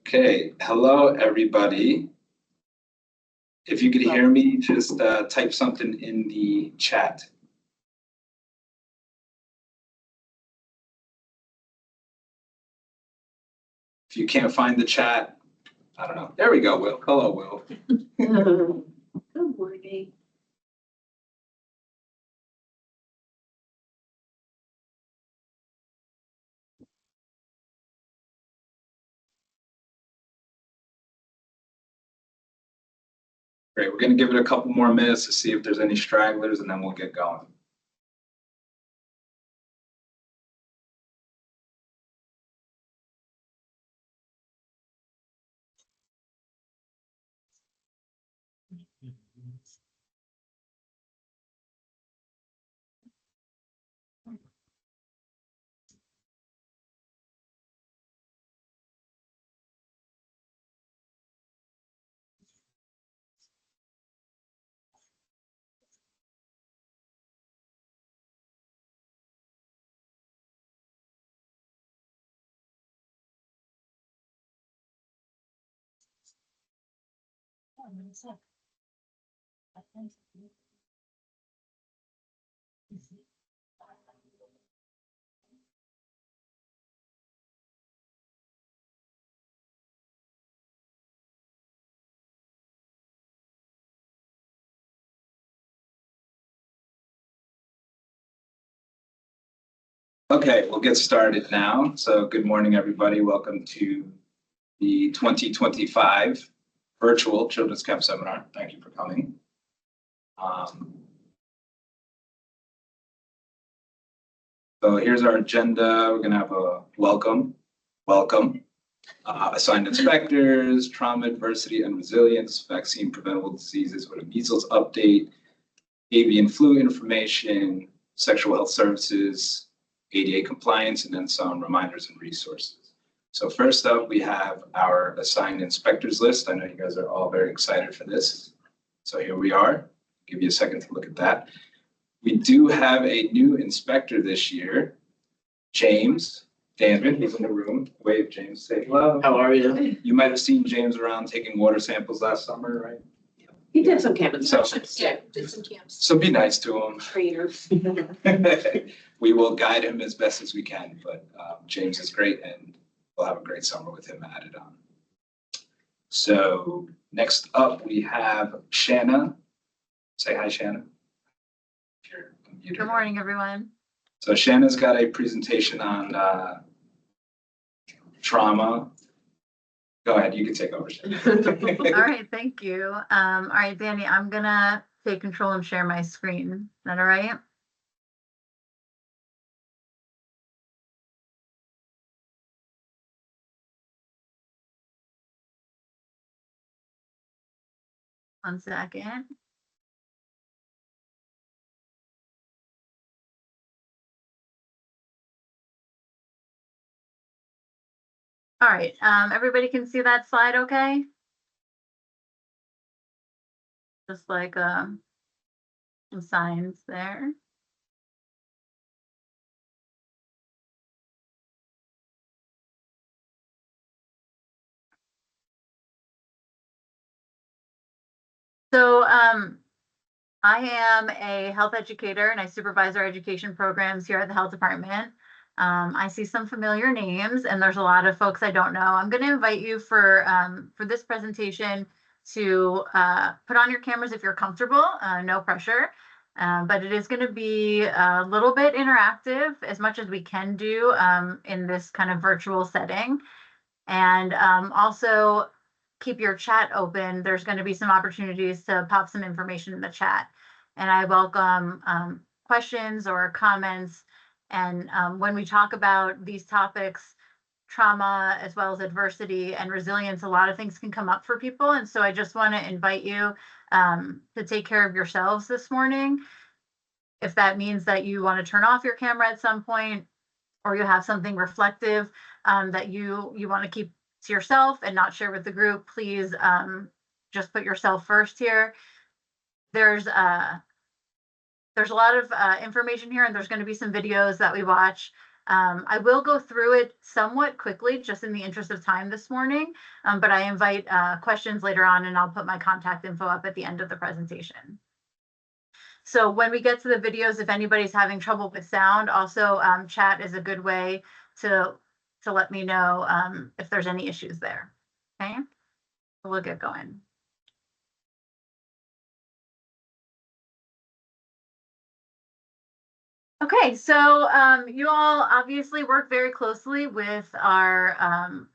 Okay, hello everybody. If you could hear me, just type something in the chat. If you can't find the chat, I don't know. There we go, Will. Hello, Will. Good morning. Great, we're gonna give it a couple more minutes to see if there's any stragglers and then we'll get going. Okay, we'll get started now. So good morning, everybody. Welcome to the 2025 virtual Children's Camp Seminar. Thank you for coming. So here's our agenda. We're gonna have a welcome, assigned inspectors, trauma, adversity, and resilience, vaccine preventable diseases with a measles update, avian flu information, sexual health services, ADA compliance, and then some reminders and resources. So first up, we have our assigned inspectors list. I know you guys are all very excited for this. So here we are. Give you a second to look at that. We do have a new inspector this year, James Danvin. He's in the room. Wave, James. Say hello. How are you? You might have seen James around taking water samples last summer, right? He did some camp So- inspections. Yeah, did some camps. So be nice to him. Trainers. We will guide him as best as we can, but James is great and we'll have a great summer with him added on. So next up, we have Shanna. Say hi, Shanna. If you're unmuted. Good morning, everyone. So Shanna's got a presentation on trauma. Go ahead, you can take over, Shanna. All right, thank you. All right, Danny, I'm gonna take control and share my screen. Is that all right? One second. All right, everybody can see that slide okay? Just like some signs there. So I am a health educator and I supervise our education programs here at the health department. I see some familiar names and there's a lot of folks I don't know. I'm going to invite you for this presentation to put on your cameras if you're comfortable, no pressure. But it is going to be a little bit interactive as much as we can do in this kind of virtual setting. And also keep your chat open. There's going to be some opportunities to pop some information in the chat. And I welcome questions or comments. And when we talk about these topics, trauma as well as adversity and resilience, a lot of things can come up for people. And so I just want to invite you to take care of yourselves this morning. If that means that you want to turn off your camera at some point, or you have something reflective that you want to keep to yourself and not share with the group, please just put yourself first here. There's a lot of information here, and there's going to be some videos that we watch. I will go through it somewhat quickly, just in the interest of time this morning, but I invite questions later on, and I'll put my contact info up at the end of the presentation. So when we get to the videos, if anybody's having trouble with sound, also chat is a good way to let me know if there's any issues there. Okay, we'll get going. Okay, so you all obviously work very closely with our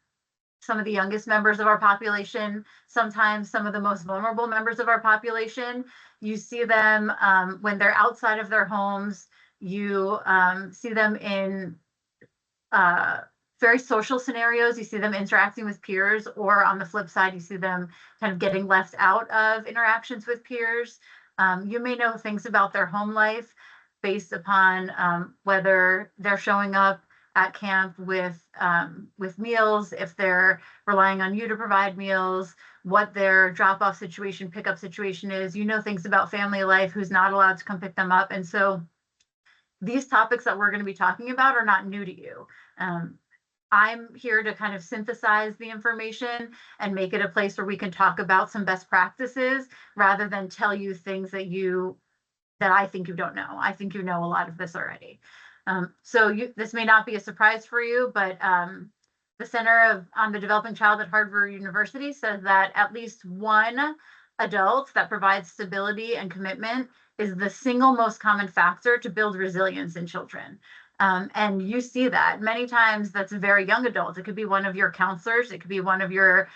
some of the youngest members of our population, sometimes some of the most vulnerable members of our population. You see them when they're outside of their homes. You see them in very social scenarios. You see them interacting with peers, or on the flip side, you see them kind of getting left out of interactions with peers. You may know things about their home life based upon whether they're showing up at camp with meals, if they're relying on you to provide meals, what their drop-off situation, pickup situation is. You know things about family life, who's not allowed to come pick them up. And so these topics that we're going to be talking about are not new to you. I'm here to kind of synthesize the information and make it a place where we can talk about some best practices rather than tell you things that I think you don't know. I think you know a lot of this already. So this may not be a surprise for you, but the Center on the Developing Child at Harvard University says that at least one adult that provides stability and commitment is the single most common factor to build resilience in children. And you see that many times. That's a very young adult. It could be one of your counselors. It could be one of your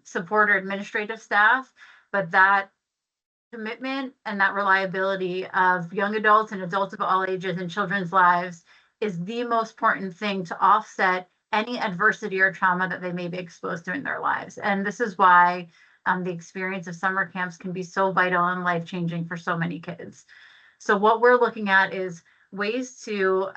support or administrative staff. But that commitment and that reliability of young adults and adults of all ages in children's lives is the most important thing to offset any adversity or trauma that they may be exposed to in their lives. And this is why the experience of summer camps can be so vital and life-changing for so many kids. So what we're looking at is ways to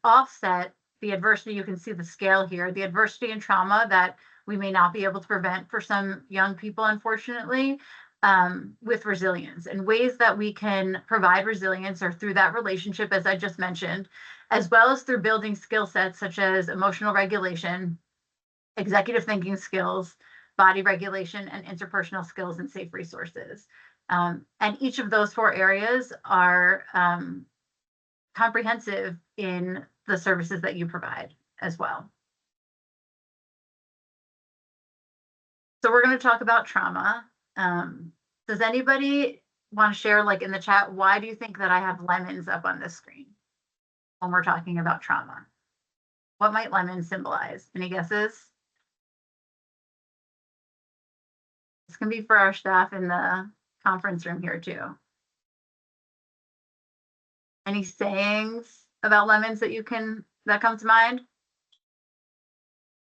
offset the adversity. You can see the scale here, the adversity and trauma that we may not be able to prevent for some young people, unfortunately, with resilience. And ways that we can provide resilience are through that relationship, as I just mentioned, as well as through building skill sets such as emotional regulation, executive thinking skills, body regulation, and interpersonal skills and safe resources. And each of those 4 areas are comprehensive in the services that you provide as well. So we're going to talk about trauma. Does anybody want to share, like in the chat, why do you think that I have lemons up on this screen when we're talking about trauma? What might lemons symbolize? Any guesses? This can be for our staff in the conference room here too. Any sayings about lemons that come to mind?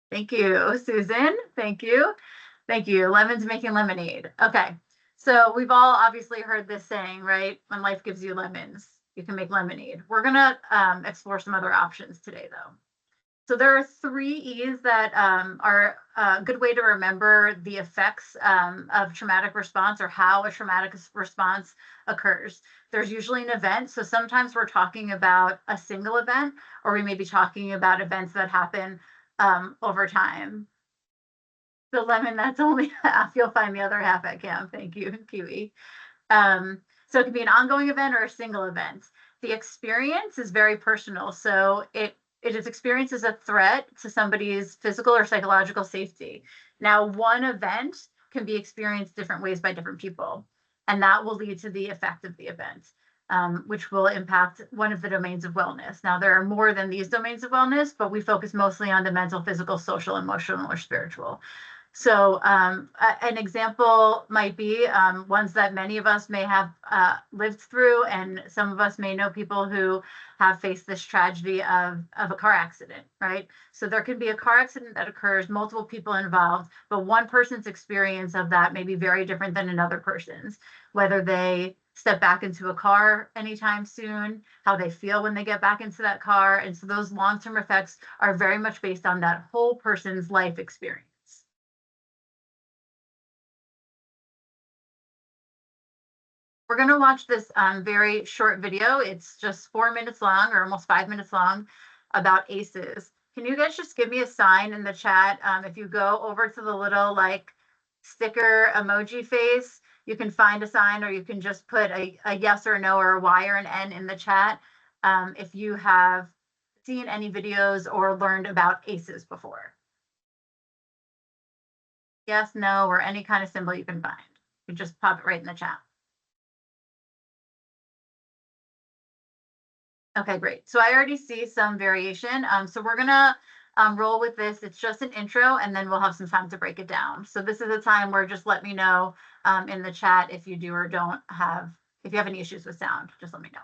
Thank you, Susan. Thank you. Thank you. Lemons making lemonade. Okay. So we've all obviously heard this saying, right? When life gives you lemons, you can make lemonade. We're going to explore some other options today, though. So there are 3 E's that are a good way to remember the effects of traumatic response, or how a traumatic response occurs. There's usually an event. So sometimes we're talking about a single event, or we may be talking about events that happen over time. The lemon, that's only half. You'll find the other half at camp. Thank you, Kiwi. So it could be an ongoing event or a single event. The experience is very personal. So it is experienced as a threat to somebody's physical or psychological safety. Now, one event can be experienced different ways by different people, and that will lead to the effect of the event, which will impact one of the domains of wellness. Now, there are more than these domains of wellness, but we focus mostly on the mental, physical, social, emotional, or spiritual. So an example might be ones that many of us may have lived through, and some of us may know people who have faced this tragedy of a car accident, right? So there could be a car accident that occurs, multiple people involved, but one person's experience of that may be very different than another person's, whether they step back into a car anytime soon, how they feel when they get back into that car. And so those long-term effects are very much based on that whole person's life experience. We're going to watch this very short video. It's just 4 minutes long, or almost 5 minutes long. about ACEs. Can you guys just give me a sign in the chat? If you go over to the little like sticker emoji face, you can find a sign, or you can just put a yes or no or a Y or an N in the chat. If you have seen any videos or learned about ACEs before. Yes, no, or any kind of symbol you can find. You just pop it right in the chat. Okay, great. So I already see some variation. So we're gonna roll with this. It's just an intro, and then we'll have some time to break it down. So this is a time where just let me know in the chat if you do or don't have, if you have any issues with sound, just let me know.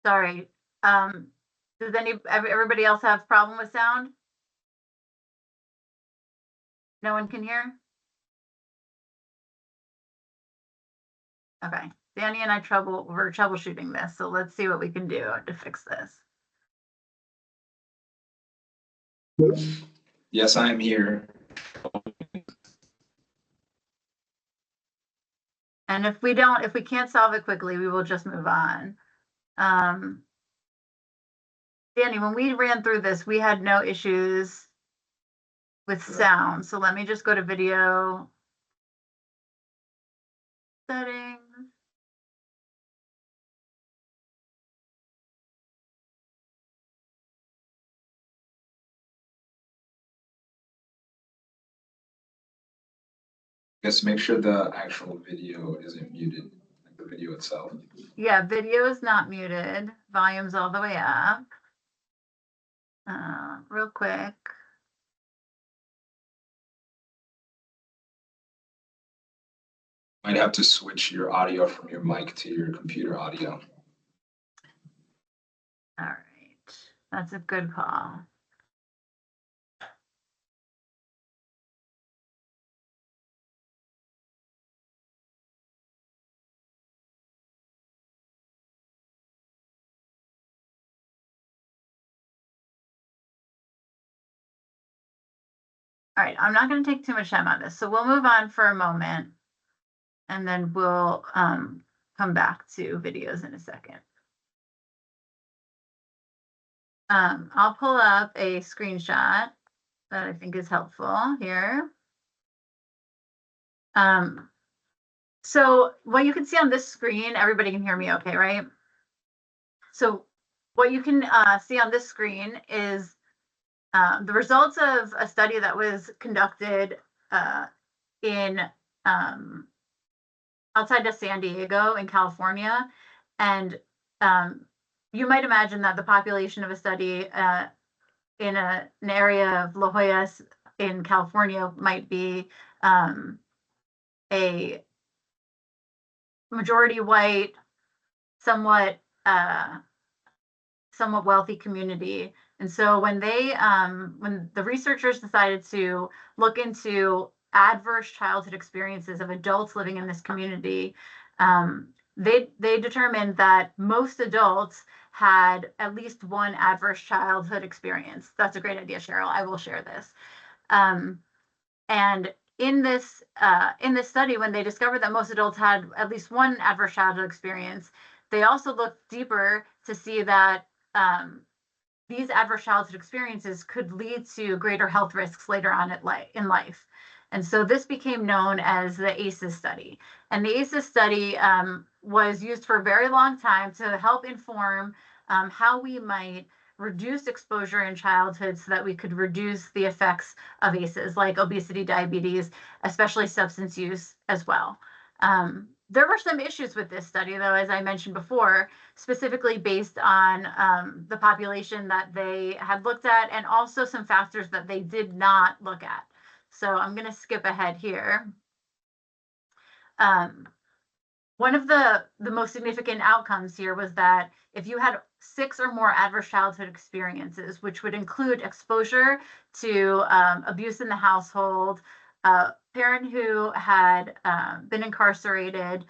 Sorry. Does everybody else have problem with sound? No one can hear? Okay. Danny and I we're troubleshooting this, so let's see what we can do to fix this. Yes, I am here. And if we can't solve it quickly, we will just move on. Danny, when we ran through this, we had no issues with sound. So let me just go to video settings. Just make sure the actual video isn't muted, like the video itself. Yeah, video is not muted. Volume's all the way up. Real quick. Might have to switch your audio from your mic to your computer audio. All right, that's a good call. All right, I'm not going to take too much time on this, so we'll move on for a moment, and then we'll come back to videos in a second. I'll pull up a screenshot that I think is helpful here. So what you can see on this screen, everybody can hear me okay, right? So what you can see on this screen is the results of a study that was conducted in outside of San Diego in California. And you might imagine that the population of a study in an area of La Jolla in California might be a majority white, somewhat wealthy community. And so when the researchers decided to look into adverse childhood experiences of adults living in this community, they determined that most adults had at least one adverse childhood experience. That's a great idea, Cheryl. I will share this. And in this study, when they discovered that most adults had at least one adverse childhood experience, they also looked deeper to see that these adverse childhood experiences could lead to greater health risks later on in life. And so this became known as the ACEs study. And the ACEs study was used for a very long time to help inform how we might reduce exposure in childhood so that we could reduce the effects of ACEs like obesity, diabetes, especially substance use as well. There were some issues with this study, though, as I mentioned before, specifically based on the population that they had looked at and also some factors that they did not look at. So I'm going to skip ahead here. One of the most significant outcomes here was that if you had 6 or more adverse childhood experiences, which would include exposure to abuse in the household, parent who had been incarcerated,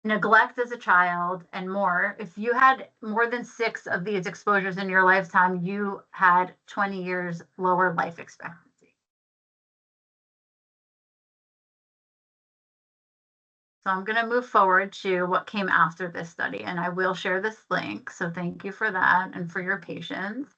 neglect as a child, and more, if you had more than 6 of these exposures in your lifetime, you had 20 years lower life expectancy. So I'm going to move forward to what came after this study, and I will share this link. So thank you for that and for your patience.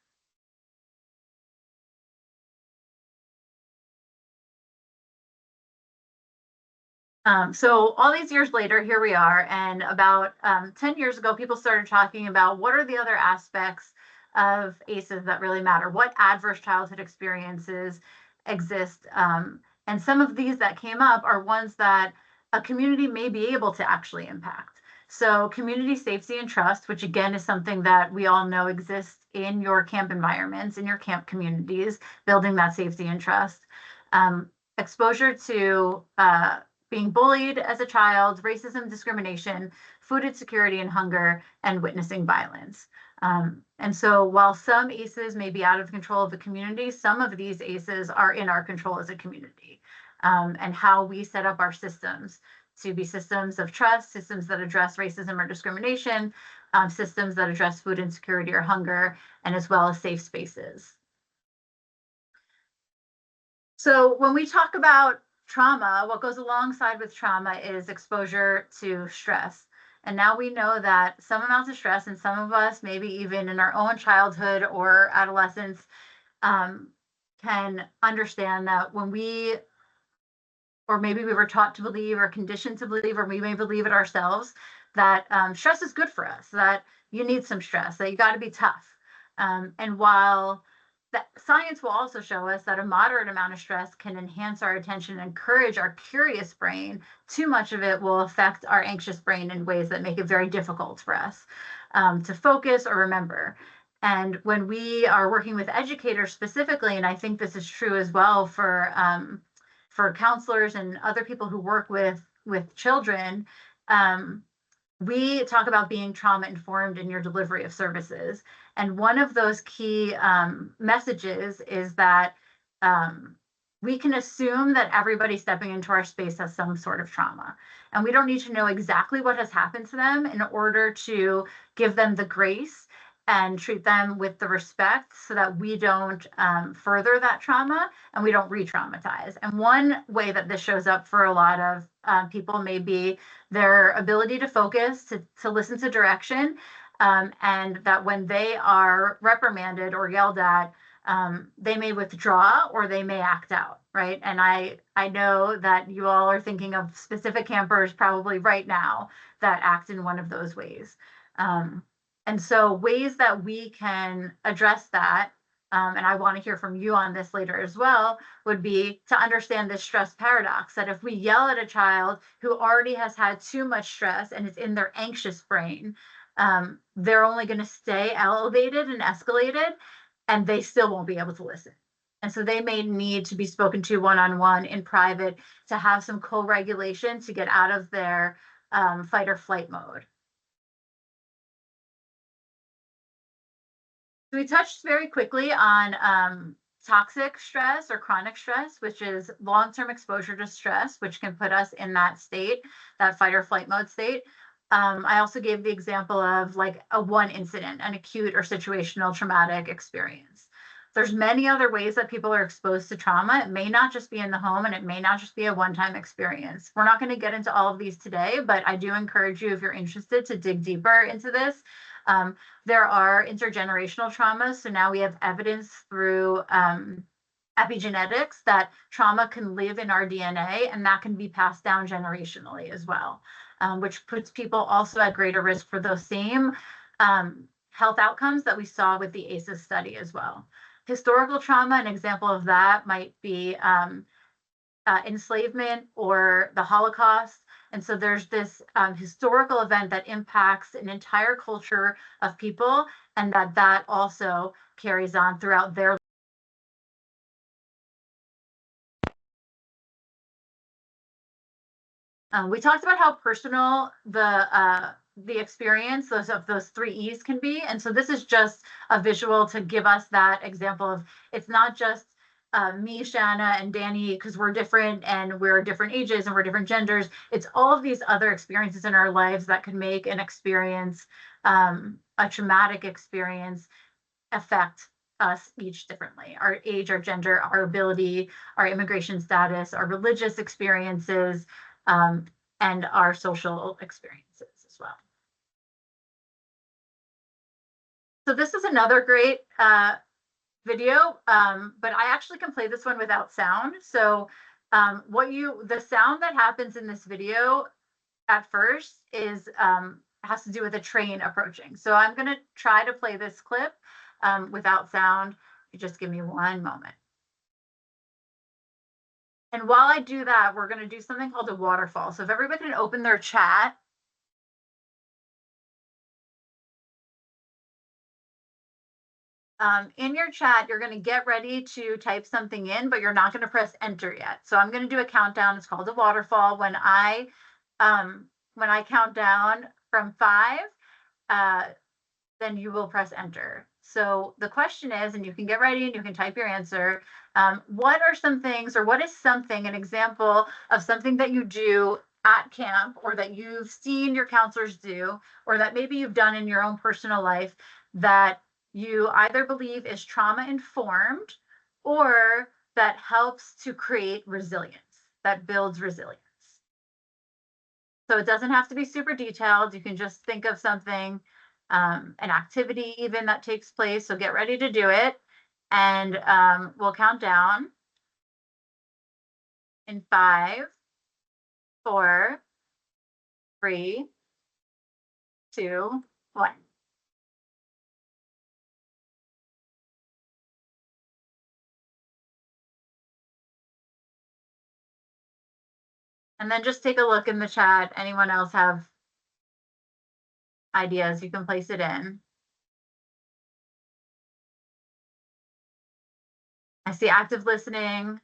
So all these years later, here we are, and about 10 years ago, people started talking about what are the other aspects of ACEs that really matter? What adverse childhood experiences exist? And some of these that came up are ones that a community may be able to actually impact. So community safety and trust, which again is something that we all know exists in your camp environments, in your camp communities, building that safety and trust. Exposure to being bullied as a child, racism, discrimination, food insecurity and hunger, and witnessing violence. And so while some ACEs may be out of control of the community, some of these ACEs are in our control as a community, and how we set up our systems to be systems of trust, systems that address racism or discrimination, systems that address food insecurity or hunger, and as well as safe spaces. So when we talk about trauma, what goes alongside with trauma is exposure to stress. And now we know that some amounts of stress, and some of us, maybe even in our own childhood or adolescence, can understand that when we, or maybe we were taught to believe or conditioned to believe, or we may believe it ourselves, that stress is good for us, that you need some stress, that you got to be tough. And while that science will also show us that a moderate amount of stress can enhance our attention and encourage our curious brain, too much of it will affect our anxious brain in ways that make it very difficult for us to focus or remember. And when we are working with educators specifically, and I think this is true as well for counselors and other people who work with children, we talk about being trauma informed in your delivery of services. And one of those key messages is that we can assume that everybody stepping into our space has some sort of trauma. And we don't need to know exactly what has happened to them in order to give them the grace and treat them with the respect so that we don't further that trauma and we don't re-traumatize. And one way that this shows up for a lot of people may be their ability to focus, to listen to direction, and that when they are reprimanded or yelled at, they may withdraw or they may act out, right? And I know that you all are thinking of specific campers probably right now that act in one of those ways. And so ways that we can address that, and I want to hear from you on this later as well, would be to understand this stress paradox, that if we yell at a child who already has had too much stress and is in their anxious brain, they're only going to stay elevated and escalated, and they still won't be able to listen. And so they may need to be spoken to one-on-one in private to have some co-regulation to get out of their fight or flight mode. We touched very quickly on toxic stress or chronic stress, which is long-term exposure to stress, which can put us in that state, that fight or flight mode state. I also gave the example of like a one incident, an acute or situational traumatic experience. There's many other ways that people are exposed to trauma. It may not just be in the home, and it may not just be a one-time experience. We're not going to get into all of these today, but I do encourage you, if you're interested, to dig deeper into this. There are intergenerational traumas. So now we have evidence through epigenetics that trauma can live in our DNA, and that can be passed down generationally as well, which puts people also at greater risk for those same health outcomes that we saw with the ACEs study as well. Historical trauma, an example of that might be enslavement or the Holocaust. And so there's this historical event that impacts an entire culture of people, and that also carries on throughout their. We talked about how personal the experience of those 3 E's can be. And so this is just a visual to give us that example of, it's not just me, Shanna, and Danny, because we're different and we're different ages and we're different genders. It's all of these other experiences in our lives that could make an experience, a traumatic experience, affect us each differently. Our age, our gender, our ability, our immigration status, our religious experiences, and our social experiences as well. So this is another great video, but I actually can play this one without sound. So the sound that happens in this video at first is has to do with a train approaching. So I'm going to try to play this clip without sound. You just give me one moment. And while I do that, we're going to do something called a waterfall. So if everybody can open their chat. In your chat, you're going to get ready to type something in, but you're not going to press enter yet. So I'm going to do a countdown. It's called a waterfall. When I count down from 5, then you will press enter. So the question is, and you can get ready and you can type your answer. What are some things, or what is something, an example of something that you do at camp, or that you've seen your counselors do, or that maybe you've done in your own personal life that you either believe is trauma informed or that helps to create resilience, that builds resilience? So it doesn't have to be super detailed. You can just think of something, an activity even that takes place. So get ready to do it. And we'll count down in 5, 4, 3, 2, 1. And then just take a look in the chat. Anyone else have ideas? You can place it in. I see active listening.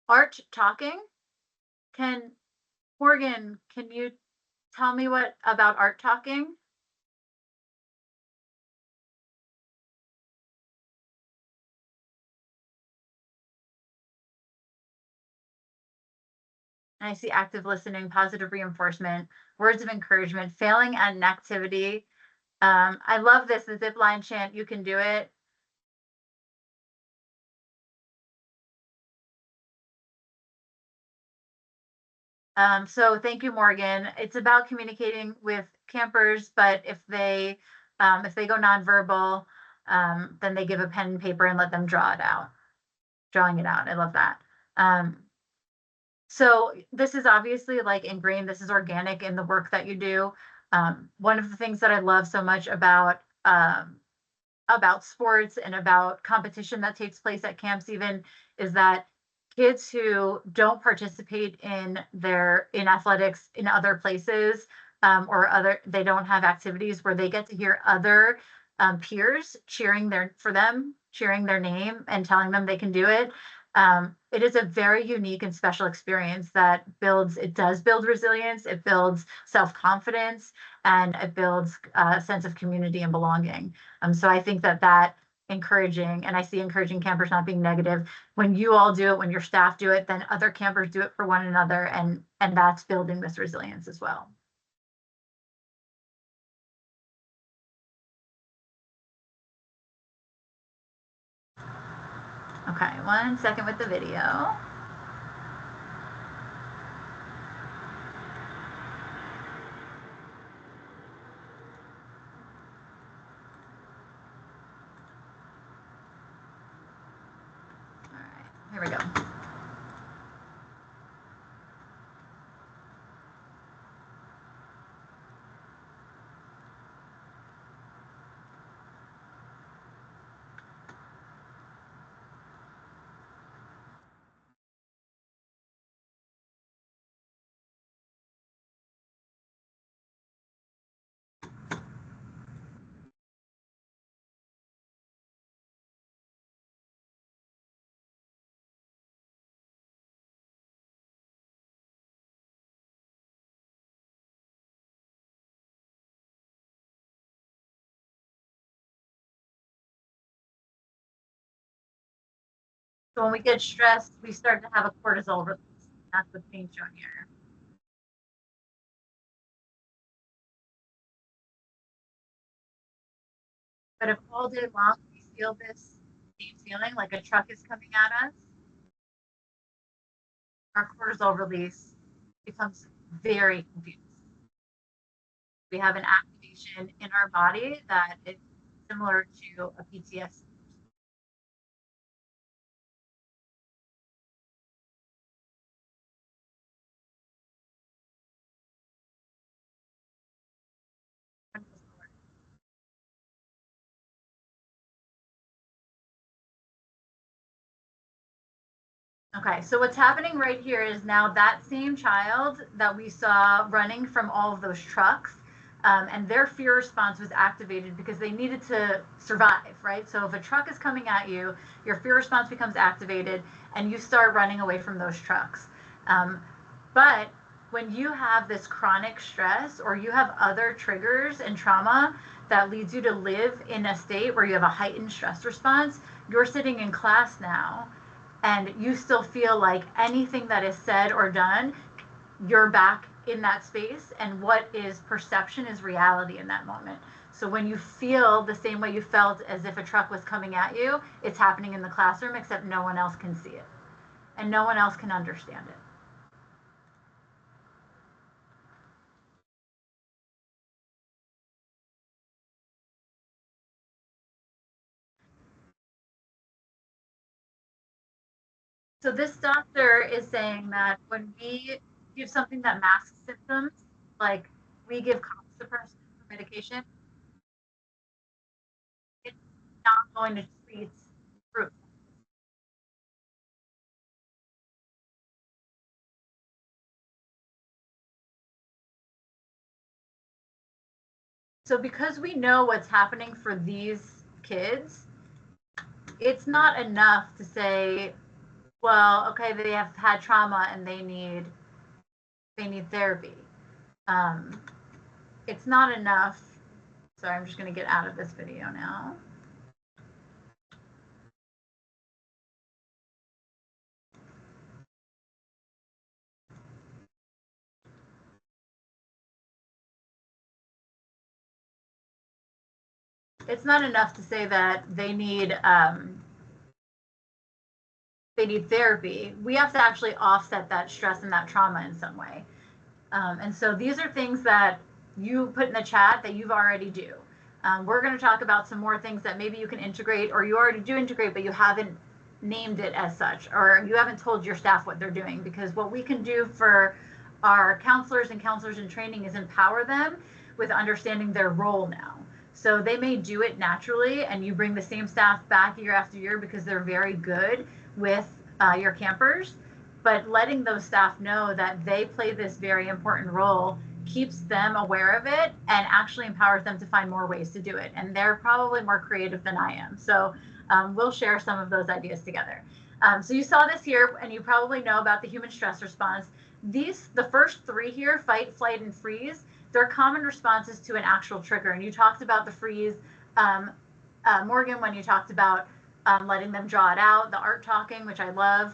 Art talking. Morgan, can you tell me what about art talking? And I see active listening, positive reinforcement, words of encouragement, failing at an activity. I love this, the zip line chant, you can do it. So thank you, Morgan. It's about communicating with campers, but if they go nonverbal, then they give a pen and paper and let them drawing it out. I love that. So this is obviously like ingrained, this is organic in the work that you do. One of the things that I love so much about sports and about competition that takes place at camps even is that kids who don't participate in athletics in other places, or they don't have activities where they get to hear other peers cheering their name and telling them they can do it. It is a very unique and special experience that does build resilience, it builds self-confidence, and it builds a sense of community and belonging. So I think that encouraging, and I see encouraging campers not being negative. When you all do it, when your staff do it, then other campers do it for one another, and that's building this resilience as well. Okay, 1 second with the video. All right, here we go. So when we get stressed, we start to have a cortisol release. That's what's being shown here. But if all day long we feel this same feeling like a truck is coming at us, our cortisol release becomes very confused. We have an activation in our body that is similar to a PTSD. Okay, so what's happening right here is now that same child that we saw running from all of those trucks, and their fear response was activated because they needed to survive, right? So if a truck is coming at you, your fear response becomes activated and you start running away from those trucks. But when you have this chronic stress or you have other triggers and trauma that leads you to live in a state where you have a heightened stress response, you're sitting in class now and you still feel like anything that is said or done, you're back in that space, and what is perception is reality in that moment. So when you feel the same way you felt as if a truck was coming at you, it's happening in the classroom, except no one else can see it and no one else can understand it. So this doctor is saying that when we give something that masks symptoms, like we give cough suppressant for medication, it's not going to treat root. So because we know what's happening for these kids, it's not enough to say, well, okay, they have had trauma and they need therapy. Um, it's not enough. Sorry, I'm just going to get out of this video now. It's not enough to say that they need therapy. We have to actually offset that stress and that trauma in some way. And so these are things that you put in the chat that you've already do. We're going to talk about some more things that maybe you can integrate, or you already do integrate, but you haven't named it as such, or you haven't told your staff what they're doing. Because what we can do for our counselors and counselors in training is empower them with understanding their role now. So they may do it naturally, and you bring the same staff back year after year because they're very good with your campers. But letting those staff know that they play this very important role keeps them aware of it and actually empowers them to find more ways to do it. And they're probably more creative than I am. So we'll share some of those ideas together. So you saw this here, and you probably know about the human stress response. The first three here, fight, flight, and freeze, they're common responses to an actual trigger. And you talked about the freeze, Morgan, when you talked about letting them draw it out, the art talking, which I love.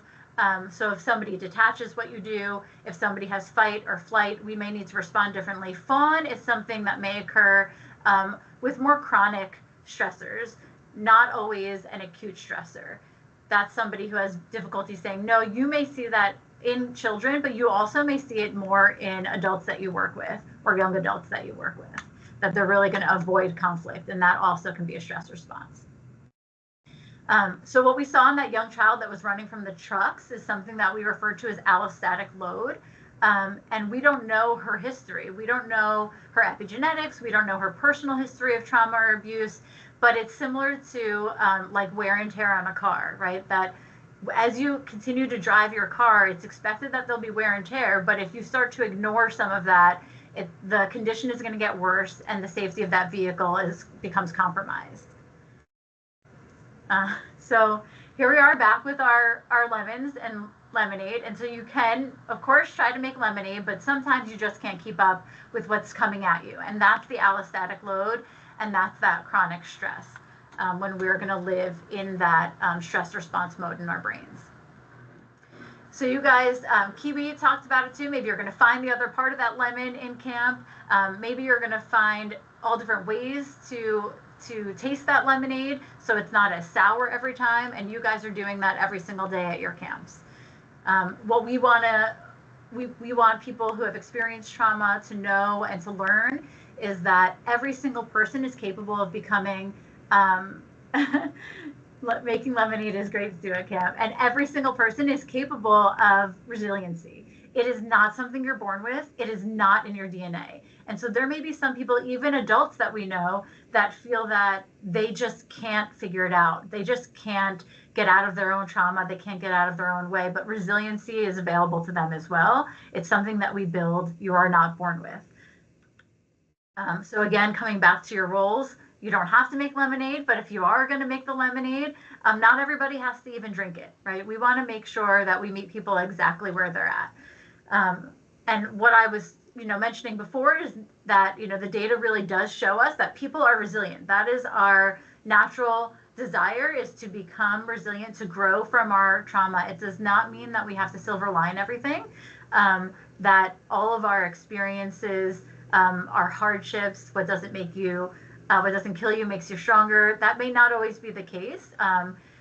So if somebody detaches what you do, if somebody has fight or flight, we may need to respond differently. Fawn is something that may occur with more chronic stressors, not always an acute stressor. That's somebody who has difficulty saying no. You may see that in children, but you also may see it more in adults that you work with or young adults that you work with, that they're really going to avoid conflict, and that also can be a stress response. So what we saw in that young child that was running from the trucks is something that we refer to as allostatic load. And we don't know her history. We don't know her epigenetics. We don't know her personal history of trauma or abuse, but it's similar to like wear and tear on a car, right? That as you continue to drive your car, it's expected that there'll be wear and tear, but if you start to ignore some of that, the condition is going to get worse and the safety of that vehicle becomes compromised. So here we are back with our lemons and lemonade. And so you can, of course, try to make lemonade, but sometimes you just can't keep up with what's coming at you. And that's the allostatic load, and that's that chronic stress. when we're going to live in that stress response mode in our brains. So you guys, Kiwi talked about it too. Maybe you're going to find the other part of that lemon in camp. Maybe you're going to find all different ways to taste that lemonade so it's not as sour every time. And you guys are doing that every single day at your camps. What we want people who have experienced trauma to know and to learn is that every single person is capable of becoming making lemonade is great to do at camp, and every single person is capable of resiliency. It is not something you're born with. It is not in your DNA. And so there may be some people, even adults that we know, that feel that they just can't figure it out. They just can't get out of their own trauma. They can't get out of their own way, but resiliency is available to them as well. It's something that we build. You are not born with. So again, coming back to your roles, you don't have to make lemonade, but if you are going to make the lemonade, not everybody has to even drink it, right? We want to make sure that we meet people exactly where they're at. And what I was, mentioning before is that, the data really does show us that people are resilient. That is our natural desire, is to become resilient, to grow from our trauma. It does not mean that we have to silver line everything, that all of our experiences, our hardships, what doesn't kill you makes you stronger. That may not always be the case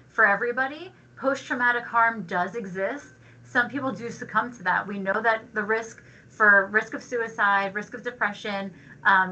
for everybody. Post-traumatic harm does exist. Some people do succumb to that. We know that the risk of suicide, risk of depression,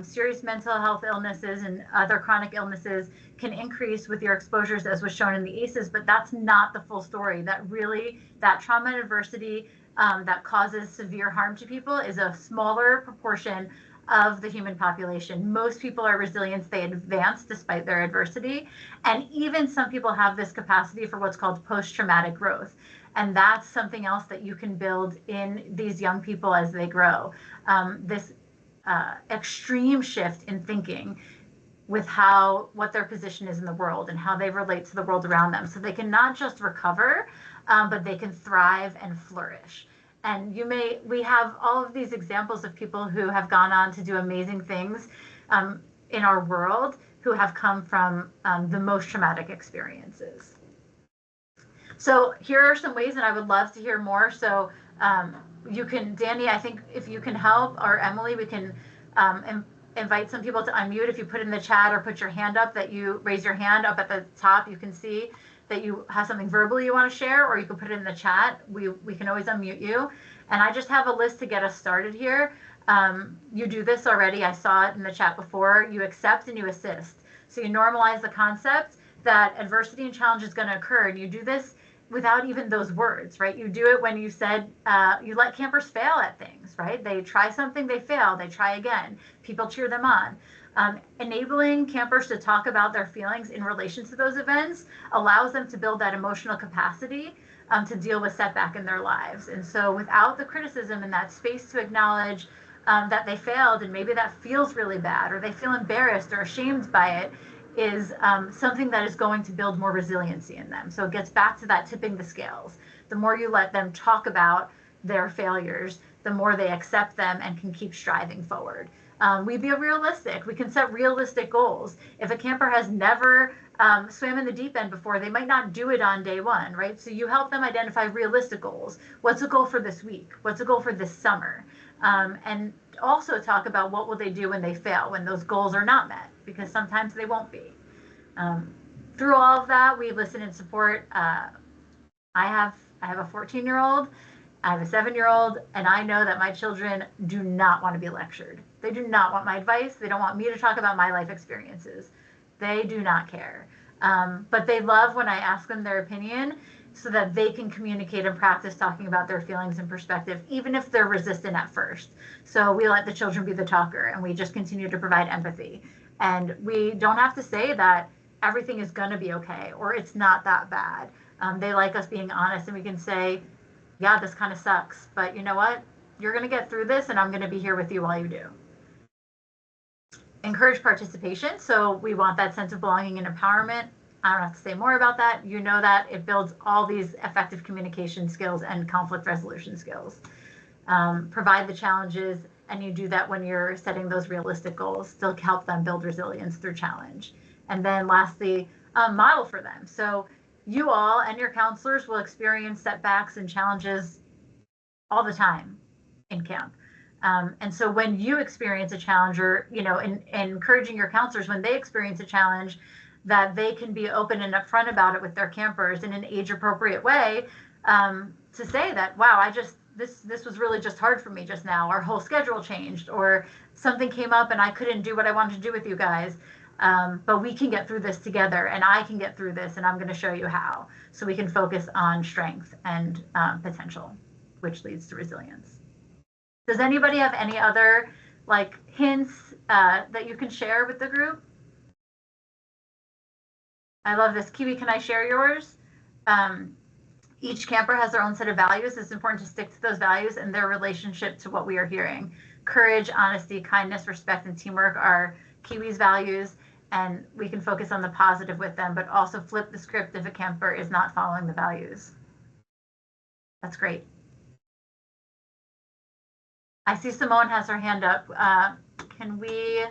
serious mental health illnesses, and other chronic illnesses can increase with your exposures, as was shown in the ACEs, but that's not the full story. That trauma and adversity that causes severe harm to people is a smaller proportion of the human population. Most people are resilient. They advance despite their adversity. And even some people have this capacity for what's called post-traumatic growth. And that's something else that you can build in these young people as they grow. This extreme shift in thinking with what their position is in the world and how they relate to the world around them. So they can not just recover, but they can thrive and flourish. And we have all of these examples of people who have gone on to do amazing things in our world, who have come from the most traumatic experiences. So here are some ways, and I would love to hear more. So you can, Danny, I think if you can help, or Emily, we can invite some people to unmute. If you put in the chat or put your hand up, that you raise your hand up at the top, you can see that you have something verbally you want to share, or you can put it in the chat. We can always unmute you. And I just have a list to get us started here. You do this already. I saw it in the chat before. You accept and you assist. So you normalize the concept that adversity and challenge is going to occur. And you do this without even those words, right? You do it when you said, you let campers fail at things, right? They try something, they fail, they try again. People cheer them on. Enabling campers to talk about their feelings in relation to those events allows them to build that emotional capacity to deal with setback in their lives. And so without the criticism and that space to acknowledge that they failed, and maybe that feels really bad, or they feel embarrassed or ashamed by it, is something that is going to build more resiliency in them. So it gets back to that tipping the scales. The more you let them talk about their failures, the more they accept them and can keep striving forward. We be realistic. We can set realistic goals. If a camper has never swam in the deep end before, they might not do it on day one, right? So you help them identify realistic goals. What's a goal for this week? What's a goal for this summer? And also talk about what will they do when they fail, when those goals are not met, because sometimes they won't be. Through all of that, we listen and support. I have a 14-year-old, I have a 7-year-old, and I know that my children do not want to be lectured. They do not want my advice. They don't want me to talk about my life experiences. They do not care. But they love when I ask them their opinion so that they can communicate and practice talking about their feelings and perspective, even if they're resistant at first. So we let the children be the talker, and we just continue to provide empathy. And we don't have to say that everything is going to be okay, or it's not that bad. They like us being honest, and we can say, yeah, this kind of sucks, but you know what? You're going to get through this, and I'm going to be here with you while you do. Encourage participation. So we want that sense of belonging and empowerment. I don't have to say more about that. You know that it builds all these effective communication skills and conflict resolution skills. Provide the challenges, and you do that when you're setting those realistic goals. Still help them build resilience through challenge. And then lastly, model for them. So you all and your counselors will experience setbacks and challenges all the time in camp. And so when you experience a challenge, or, you know, and encouraging your counselors when they experience a challenge, that they can be open and upfront about it with their campers in an age appropriate way, to say that, wow, this was really just hard for me just now. Our whole schedule changed, or something came up and I couldn't do what I wanted to do with you guys. But we can get through this together, and I can get through this, and I'm going to show you how. So we can focus on strength and potential, which leads to resilience. Does anybody have any other like hints that you can share with the group? I love this. Kiwi, can I share yours? Each camper has their own set of values. It's important to stick to those values and their relationship to what we are hearing. Courage, honesty, kindness, respect, and teamwork are Kiwi's values, and we can focus on the positive with them, but also flip the script if a camper is not following the values. That's great. I see Simone has her hand up. Can we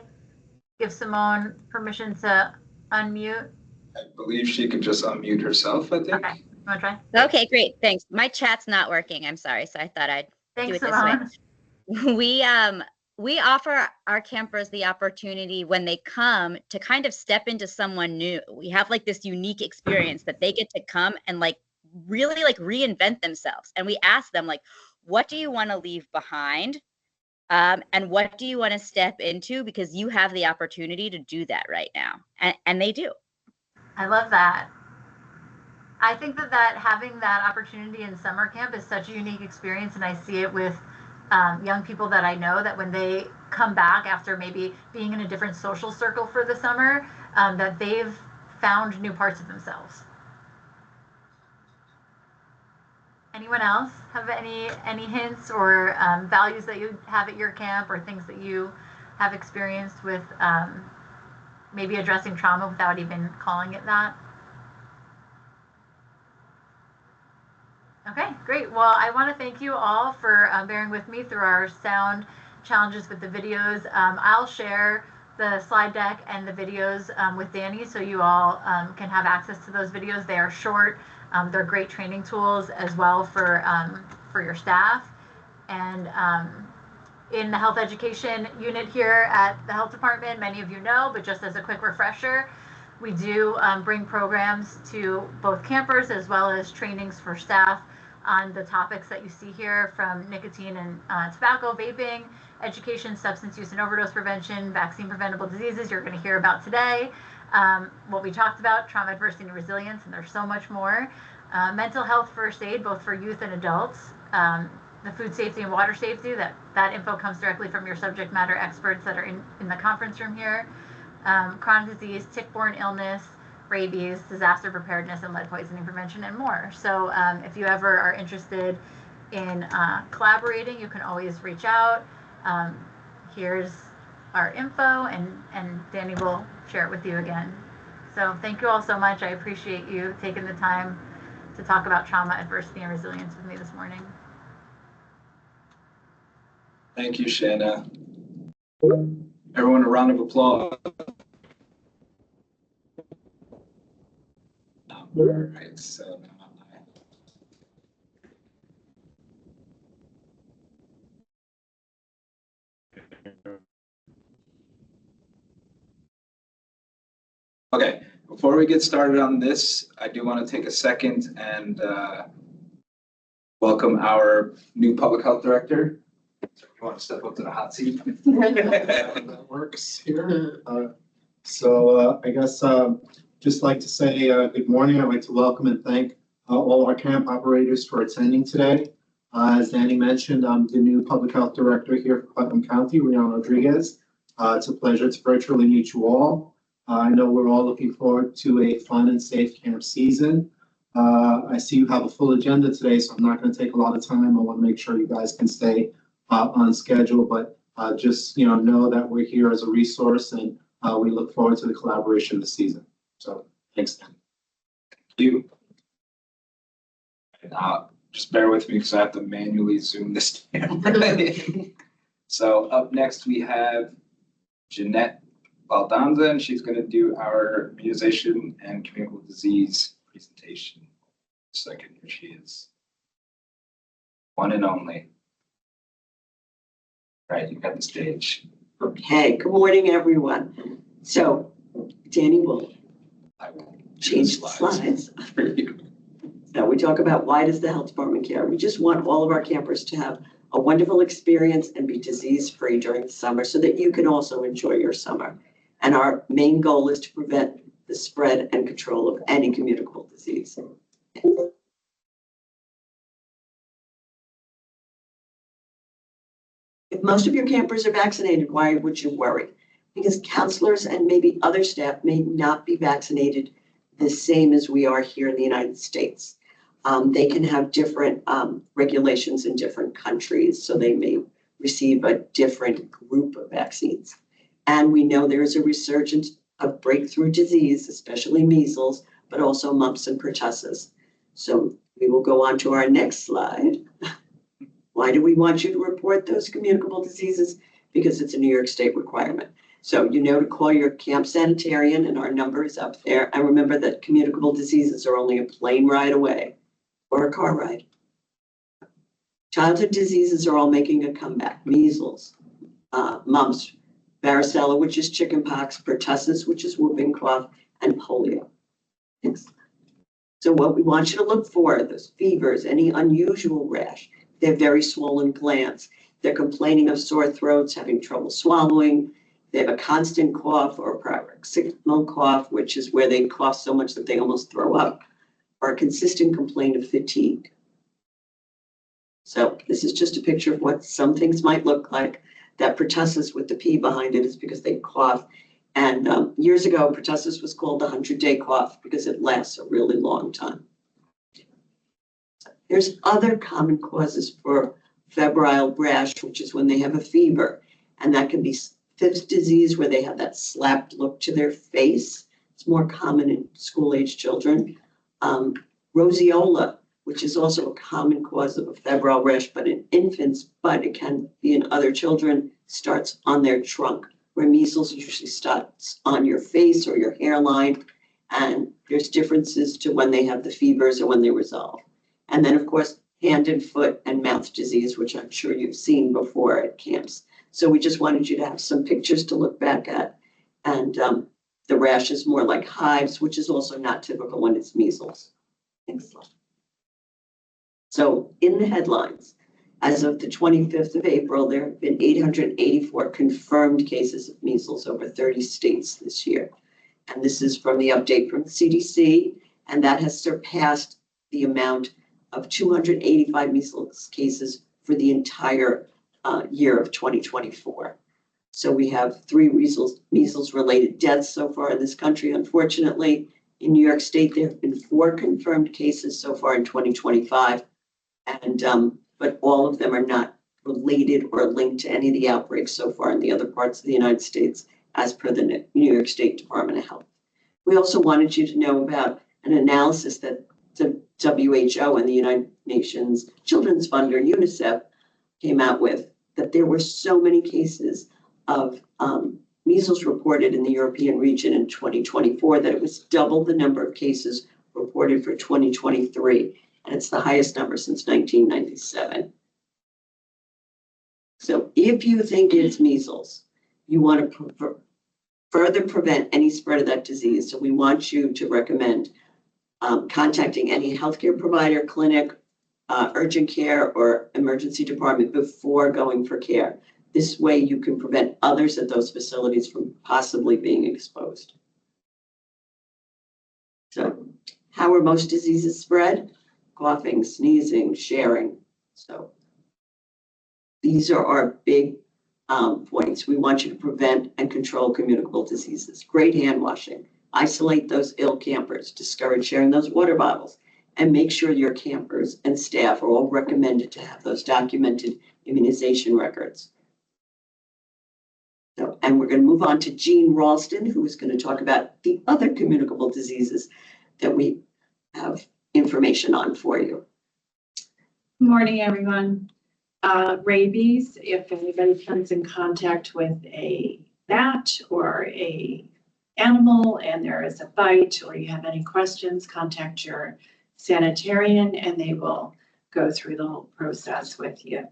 give Simone permission to unmute? I believe she can just unmute herself, I think. Okay, you want to try? Okay, great, thanks. My chat's not working, I'm sorry, so I thought I'd do it Thanks, this Simone. way. We offer our campers the opportunity when they come to kind of step into someone new. We have like this unique experience that they get to come and like really like reinvent themselves. And we ask them like, what do you want to leave behind? And what do you want to step into? Because you have the opportunity to do that right now. And they do. I love that. I think that having that opportunity in summer camp is such a unique experience, and I see it with young people that I know, that when they come back after maybe being in a different social circle for the summer, that they've found new parts of themselves. Anyone else have any hints or values that you have at your camp, or things that you have experienced with maybe addressing trauma without even calling it that? Okay, great. Well, I want to thank you all for bearing with me through our sound challenges with the videos. I'll share the slide deck and the videos with Danny, so you all can have access to those videos. They are short. They're great training tools as well for your staff. And in the health education unit here at the health department, many of you know, but just as a quick refresher, we do bring programs to both campers as well as trainings for staff on the topics that you see here, from nicotine and tobacco, vaping, education, substance use and overdose prevention, vaccine preventable diseases you're going to hear about today, what we talked about, trauma, adversity, and resilience, and there's so much more. Mental health first aid, both for youth and adults, the food safety and water safety, that info comes directly from your subject matter experts that are in the conference room here. Chronic disease, tick-borne illness, rabies, disaster preparedness, and lead poisoning prevention, and more. So if you ever are interested in collaborating, you can always reach out. Here's our info, and Danny will share it with you again. So thank you all so much. I appreciate you taking the time to talk about trauma, adversity, and resilience with me this morning. Thank you, Shanna. Everyone, a round of applause. All right, so now okay, before we get started on this, I do want to take a second and welcome our new public health director. So you want to step up to the hot seat? That works here. I guess just like to say good morning. I'd like to welcome and thank all our camp operators for attending today. As Danny mentioned, I'm the new public health director here for Putnam County, Rion Rodriguez. It's a pleasure to virtually meet you all. I know we're all looking forward to a fun and safe camp season. I see you have a full agenda today, so I'm not going to take a lot of time. I want to make sure you guys can stay on schedule, but just know that we're here as a resource, and we look forward to the collaboration this season. So thanks, Dan. Thank you. And, just bear with me because I have to manually zoom this down. So up next we have Jeanette Valdanza, and she's going to do our immunization and communicable disease presentation. Second, here she is. One and only. Right, you got the stage. Okay, good morning, everyone. So Danny will I will change the slides. for you. So we talk about why does the health department care? We just want all of our campers to have a wonderful experience and be disease-free during the summer so that you can also enjoy your summer. And our main goal is to prevent the spread and control of any communicable disease. If most of your campers are vaccinated, why would you worry? Because counselors and maybe other staff may not be vaccinated the same as we are here in the United States. They can have different regulations in different countries, so they may receive a different group of vaccines. And we know there is a resurgence of breakthrough disease, especially measles, but also mumps and pertussis. So we will go on to our next slide. Why do we want you to report those communicable diseases? Because it's a New York State requirement. So you know to call your camp sanitarian, and our number is up there. And remember that communicable diseases are only a plane ride away or a car ride. Childhood diseases are all making a comeback. Measles, mumps, varicella, which is chickenpox, pertussis, which is whooping cough, and polio. Next. So what we want you to look for are those fevers, any unusual rash. They're very swollen glands. They're complaining of sore throats, having trouble swallowing. They have a constant cough or a paroxysmal cough, which is where they cough so much that they almost throw up, or a consistent complaint of fatigue. So this is just a picture of what some things might look like. That pertussis with the P behind it is because they cough. And years ago, pertussis was called the 100-day cough because it lasts a really long time. There's other common causes for febrile rash, which is when they have a fever. And that can be Fifth disease, where they have that slapped look to their face. It's more common in school-age children. Roseola, which is also a common cause of a febrile rash, but in infants, but it can be in other children, starts on their trunk, where measles usually starts on your face or your hairline. And there's differences to when they have the fevers or when they resolve. And then, of course, hand and foot and mouth disease, which I'm sure you've seen before at camps. So we just wanted you to have some pictures to look back at. And the rash is more like hives, which is also not typical when it's measles. Next slide. So in the headlines, as of the 25th of April, there have been 884 confirmed cases of measles over 30 states this year. And this is from the update from the CDC, and that has surpassed the amount of 285 measles cases for the entire year of 2024. So we have 3 measles-related deaths so far in this country. Unfortunately, in New York State, there have been 4 confirmed cases so far in 2025, and but all of them are not related or linked to any of the outbreaks so far in the other parts of the United States, as per the New York State Department of Health. We also wanted you to know about an analysis that the WHO and the United Nations Children's Fund, or UNICEF, came out with, that there were so many cases of measles reported in the European region in 2024 that it was double the number of cases reported for 2023. And it's the highest number since 1997. So if you think it's measles, you want to further prevent any spread of that disease. So we want you to recommend contacting any healthcare provider, clinic, urgent care, or emergency department before going for care. This way you can prevent others at those facilities from possibly being exposed. So how are most diseases spread? Coughing, sneezing, sharing. So these are our big points. We want you to prevent and control communicable diseases. Great hand washing. Isolate those ill campers. Discourage sharing those water bottles. And make sure your campers and staff are all recommended to have those documented immunization records. So, and we're going to move on to Jean Ralston, who is going to talk about the other communicable diseases that we have information on for you. Good morning, everyone. Rabies, if anybody comes in contact with a rat or a animal and there is a bite or you have any questions, contact your sanitarian and they will go through the whole process with you.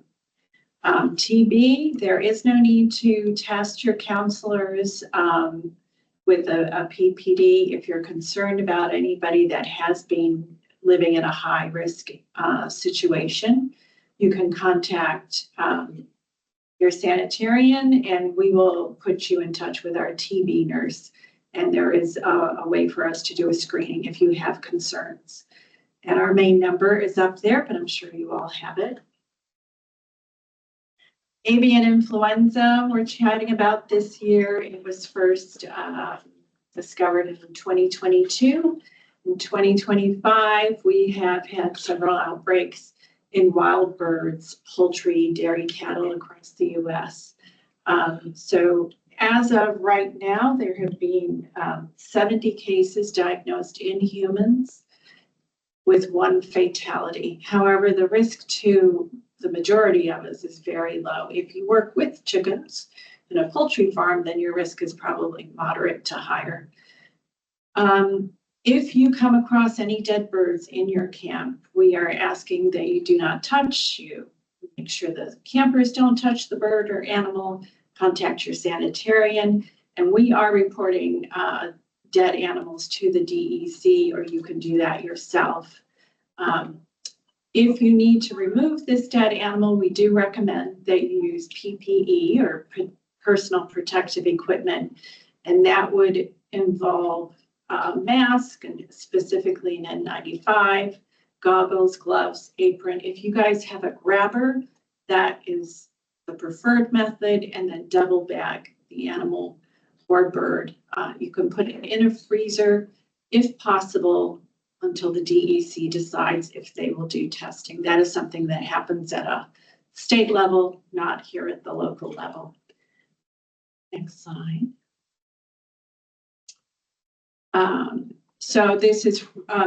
TB, there is no need to test your counselors with a PPD. If you're concerned about anybody that has been living in a high risk situation, you can contact your sanitarian and we will put you in touch with our TB nurse. And there is a way for us to do a screening if you have concerns. And our main number is up there, but I'm sure you all have it. Avian influenza, we're chatting about this year. It was first discovered in 2022. In 2025, we have had several outbreaks in wild birds, poultry, dairy cattle across the US. So as of right now, there have been 70 cases diagnosed in humans with 1 fatality. However, the risk to the majority of us is very low. If you work with chickens in a poultry farm, then your risk is probably moderate to higher. If you come across any dead birds in your camp, we are asking that you do not touch. You make sure the campers don't touch the bird or animal, contact your sanitarian, and we are reporting dead animals to the DEC, or you can do that yourself. If you need to remove this dead animal, we do recommend that you use PPE or personal protective equipment, and that would involve a mask, and specifically an N95, goggles, gloves, apron. If you guys have a grabber, that is the preferred method, and then double bag the animal or bird. You can put it in a freezer if possible until the DEC decides if they will do testing. That is something that happens at a state level, not here at the local level. Next slide. So this is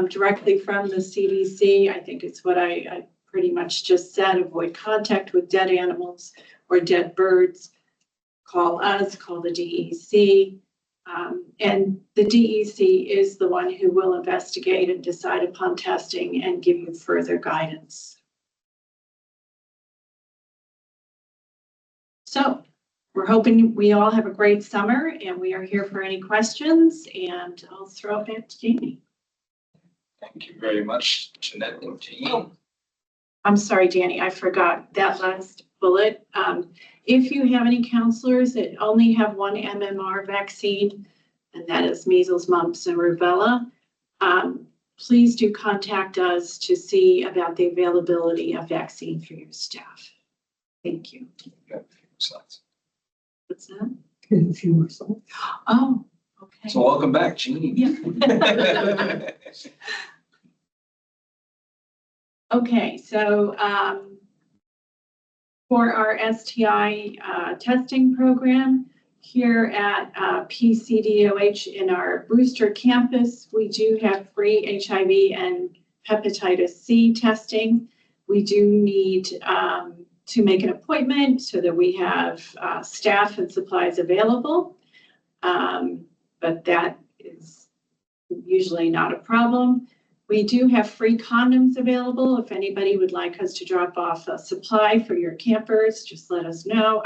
directly from the CDC. I think it's what I pretty much just said. Avoid contact with dead animals or dead birds. Call us, call the DEC. And the DEC is the one who will investigate and decide upon testing and give you further guidance. So we're hoping we all have a great summer and we are here for any questions, and I'll throw it back to Jamie. Thank you very much, Jeanette and Jean. Oh, I'm sorry, Danny, I forgot that last bullet. If you have any counselors that only have 1 MMR vaccine, and that is measles, mumps, and rubella, please do contact us to see about the availability of vaccine for your staff. Thank you. Got a few slides. What's that? A few more slides. Oh, okay. So welcome back, Jean. Yeah. Okay, so for our STI testing program here at PCDOH in our Brewster campus, we do have free HIV and hepatitis C testing. We do need to make an appointment so that we have staff and supplies available, but that is usually not a problem. We do have free condoms available. If anybody would like us to drop off a supply for your campers, just let us know.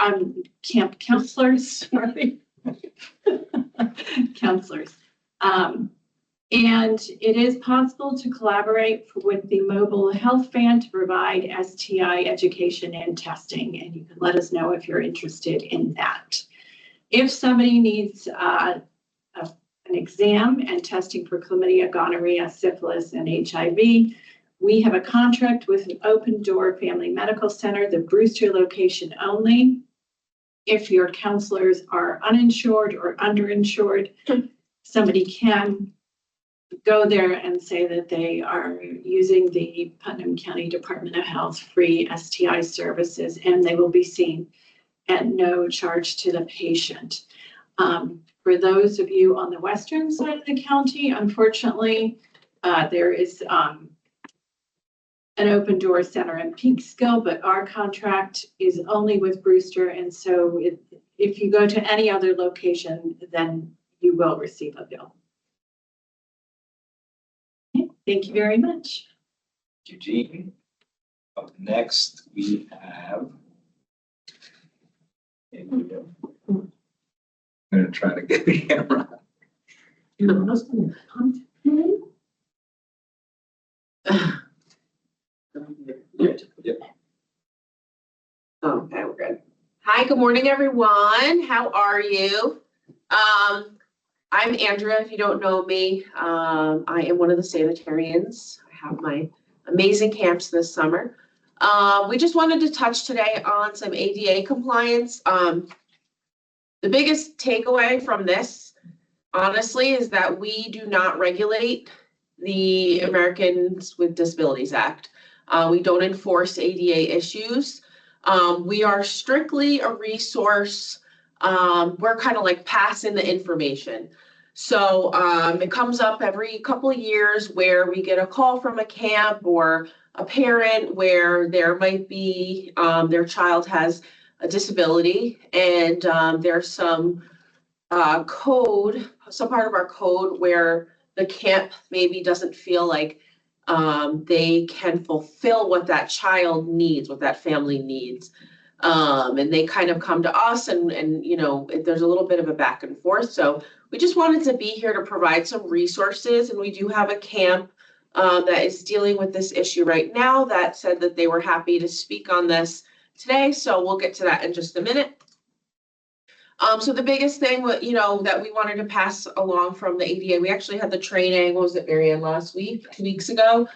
Camp counselors, sorry. Counselors. And it is possible to collaborate with the mobile health van to provide STI education and testing, and you can let us know if you're interested in that. If somebody needs an exam and testing for chlamydia, gonorrhea, syphilis, and HIV, we have a contract with an Open Door Family Medical Center, the Brewster location only. If your counselors are uninsured or underinsured, somebody can go there and say that they are using the Putnam County Department of Health free STI services, and they will be seen at no charge to the patient. For those of you on the western side of the county, unfortunately, there is an Open Door Center in Peekskill, but our contract is only with Brewster, and so if you go to any other location, then you will receive a bill. Okay, thank you very much. Eugene. Up next, we have. I'm gonna try to get the camera. Yep. Okay, we're good. Hi, good morning, everyone. How are you? I'm Andrea, if you don't know me. I am one of the sanitarians. I have my amazing camps this summer. We just wanted to touch today on some ADA compliance. The biggest takeaway from this, honestly, is that we do not regulate the Americans with Disabilities Act. We don't enforce ADA issues. We are strictly a resource. We're kind of like passing the information. So it comes up every couple of years where we get a call from a camp or a parent where there might be their child has a disability, and there's some code, some part of our code where the camp maybe doesn't feel like they can fulfill what that child needs, what that family needs. And they kind of come to us and you know, there's a little bit of a back and forth. So we just wanted to be here to provide some resources. And we do have a camp that is dealing with this issue right now that said that they were happy to speak on this today. So we'll get to that in just a minute. So the biggest thing, you know, that we wanted to pass along from the ADA, we actually had the training, what was it, Marianne, last week, 2 weeks ago?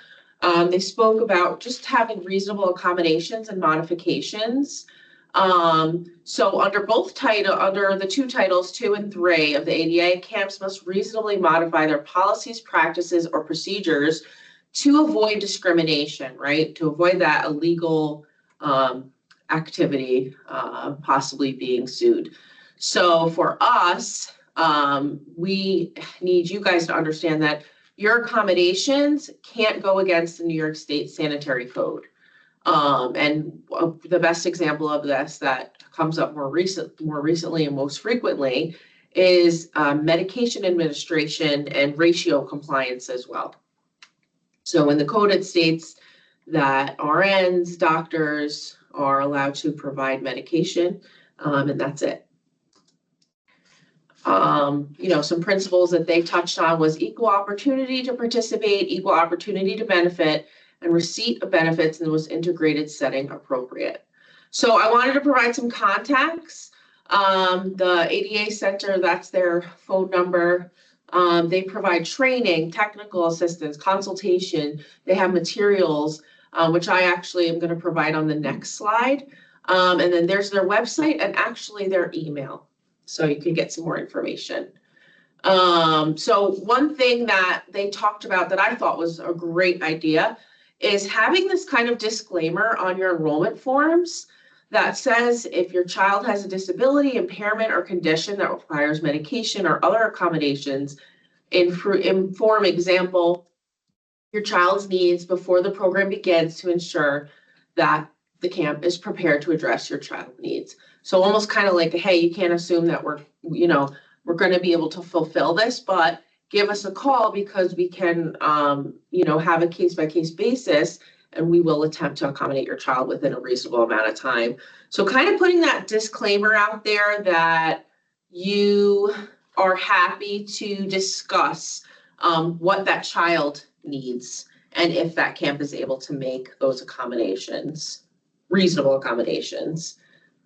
They spoke about just having reasonable accommodations and modifications. So under the two titles 2 and 3 of the ADA, camps must reasonably modify their policies, practices, or procedures to avoid discrimination, right? To avoid that illegal activity, possibly being sued. So for us, we need you guys to understand that your accommodations can't go against the New York State Sanitary Code. And the best example of this that comes up more recently and most frequently is medication administration and ratio compliance as well. So in the code, it states that RNs, doctors are allowed to provide medication, and that's it. You know, some principles that they touched on was equal opportunity to participate, equal opportunity to benefit, and receipt of benefits in the most integrated setting appropriate. So I wanted to provide some contacts. The ADA Center, that's their phone number. They provide training, technical assistance, consultation. They have materials, which I actually am going to provide on the next slide. And then there's their website and actually their email, so you can get some more information. So one thing that they talked about that I thought was a great idea is having this kind of disclaimer on your enrollment forms that says if your child has a disability, impairment, or condition that requires medication or other accommodations, inform example your child's needs before the program begins to ensure that the camp is prepared to address your child's needs. So almost kind of like, hey, you can't assume that we're going to be able to fulfill this, but give us a call because we can, have a case-by-case basis, and we will attempt to accommodate your child within a reasonable amount of time. So kind of putting that disclaimer out there that you are happy to discuss what that child needs and if that camp is able to make those accommodations, reasonable accommodations.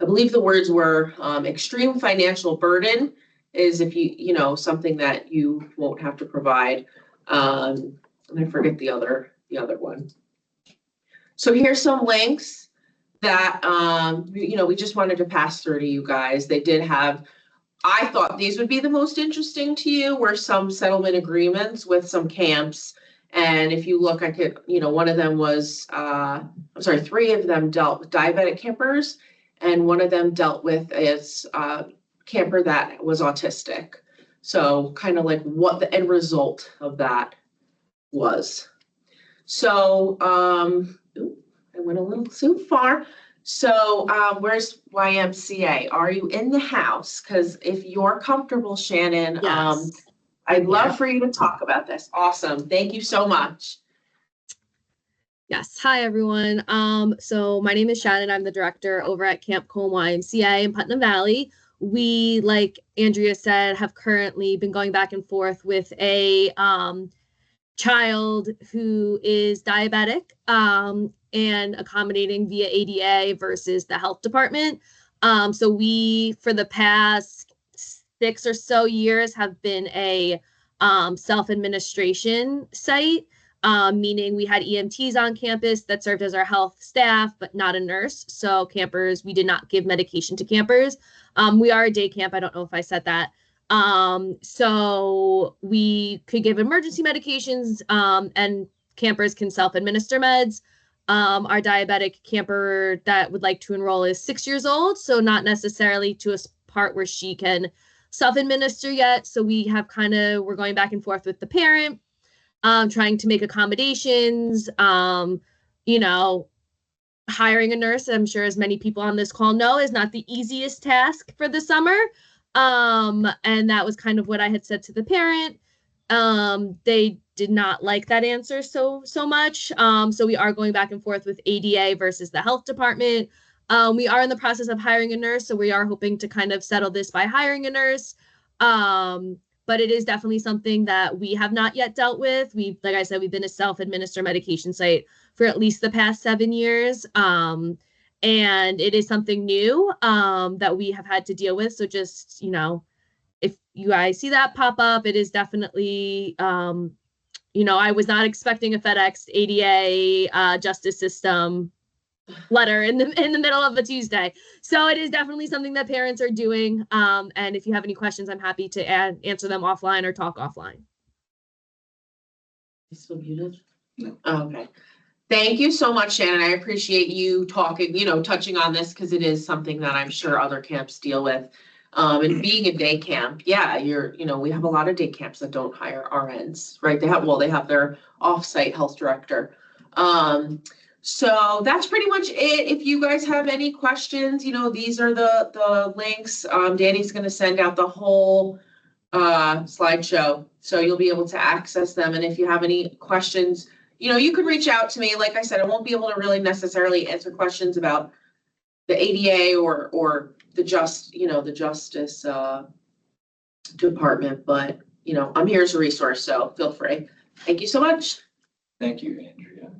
I believe the words were extreme financial burden is if something that you won't have to provide. And I forget the other one. So here's some links that, we just wanted to pass through to you guys. They did have, I thought these would be the most interesting to you, were some settlement agreements with some camps. And if you look, I could, one of them was, 3 of them dealt with diabetic campers, and one of them dealt with a camper that was autistic. So kind of like what the end result of that was. So I went a little too far. So, where's YMCA? Are you in the house? Because if you're comfortable, Shannon, Yes. I'd love Yeah. for you to talk about this. Awesome. Thank you so much. Yes. Hi, everyone. So my name is Shannon. I'm the director over at Camp Cone YMCA in Putnam Valley. We, like Andrea said, have currently been going back and forth with a child who is diabetic and accommodating via ADA versus the health department. So we, for the past 6 or so years, have been a self-administration site, meaning we had EMTs on campus that served as our health staff, but not a nurse. So campers, we did not give medication to campers. We are a day camp. I don't know if I said that. So we could give emergency medications, and campers can self-administer meds. Our diabetic camper that would like to enroll is 6 years old, so not necessarily to a part where she can self-administer yet. So we're going back and forth with the parent, trying to make accommodations, you know, hiring a nurse, I'm sure as many people on this call know, is not the easiest task for the summer. And that was kind of what I had said to the parent. They did not like that answer so much. So we are going back and forth with ADA versus the health department. We are in the process of hiring a nurse, so we are hoping to kind of settle this by hiring a nurse. But it is definitely something that we have not yet dealt with. Like I said, we've been a self-administer medication site for at least the past 7 years. And it is something new that we have had to deal with. So just, if you guys see that pop up, it is definitely, I was not expecting a FedEx ADA justice system letter in the middle of a Tuesday. So it is definitely something that parents are doing. And if you have any questions, I'm happy to answer them offline or talk offline. You still muted? No. Okay. Thank you so much, Shannon. I appreciate you talking, touching on this because it is something that I'm sure other camps deal with. And being a day camp, yeah, we have a lot of day camps that don't hire RNs, right? They have their off-site health director. So that's pretty much it. If you guys have any questions, these are the links. Danny's going to send out the whole slideshow, so you'll be able to access them. And if you have any questions, you can reach out to me. Like I said, I won't be able to really necessarily answer questions about the ADA or the justice department, but I'm here as a resource, so feel free. Thank you so much. Thank you, Andrea.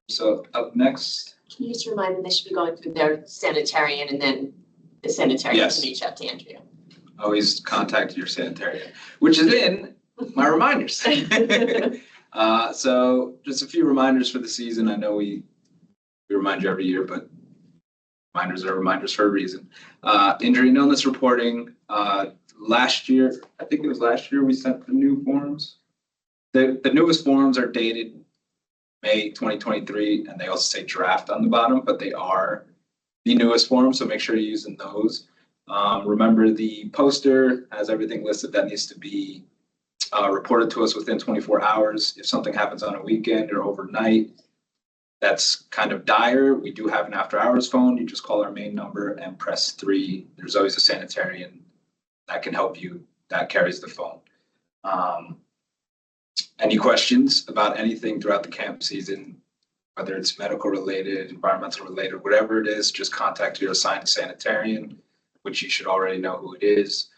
So up next, Can you just remind them they should be going through their sanitarian and then the sanitarian Yes. can reach out to Andrea? always contact your sanitarian, which is in my reminders. So just a few reminders for the season. I know we remind you every year, but reminders are reminders for a reason. Injury and illness reporting. Last year, I think it was last year, we sent the new forms. The newest forms are dated May 2023, and they also say draft on the bottom, but they are the newest forms, so make sure you're using those. Remember, the poster has everything listed that needs to be reported to us within 24 hours. If something happens on a weekend or overnight, that's kind of dire. We do have an after hours phone. You just call our main number and press 3. There's always a sanitarian that can help you that carries the phone. Any questions about anything throughout the camp season, whether it's medical related, environmental related, whatever it is, just contact your assigned sanitarian, which you should already know who it is.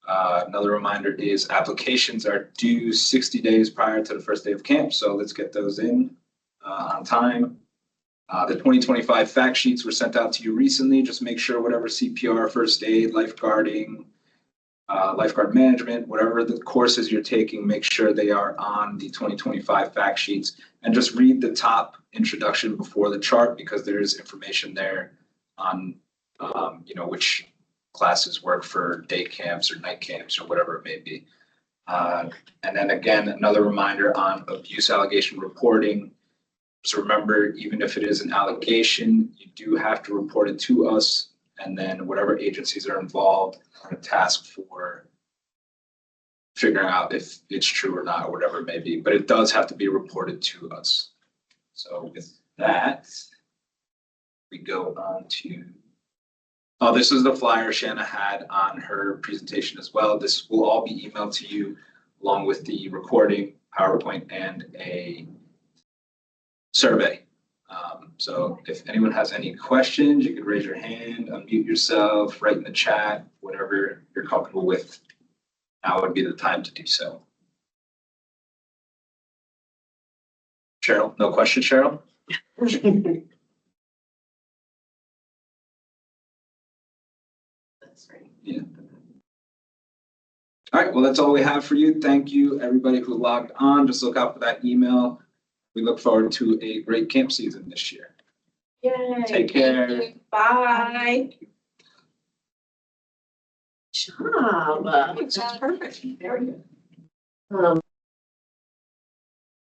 Another reminder is applications are due 60 days prior to the first day of camp, so let's get those in on time. The 2025 fact sheets were sent out to you recently. Just make sure whatever CPR, first aid, lifeguarding, lifeguard management, whatever the courses you're taking, make sure they are on the 2025 fact sheets, and just read the top introduction before the chart, because there is information there on which classes work for day camps or night camps or whatever it may be. And then again, another reminder on abuse allegation reporting. So remember, even if it is an allegation, you do have to report it to us, and then whatever agencies are involved are tasked for figuring out if it's true or not, or whatever it may be. But it does have to be reported to us. So with that, We go on to, oh, this is the flyer Shanna had on her presentation as well. This will all be emailed to you along with the recording, PowerPoint, and a survey. So if anyone has any questions, you can raise your hand, unmute yourself, write in the chat, whatever you're comfortable with. Now would be the time to do so. Cheryl, no question, Cheryl? That's right. Yeah. All right, well, that's all we have for you. Thank you, everybody who logged on. Just look out for that email. We look forward to a great camp season this year. Yay. Take care. Thank you. Bye. Job. Sounds perfect. Very good.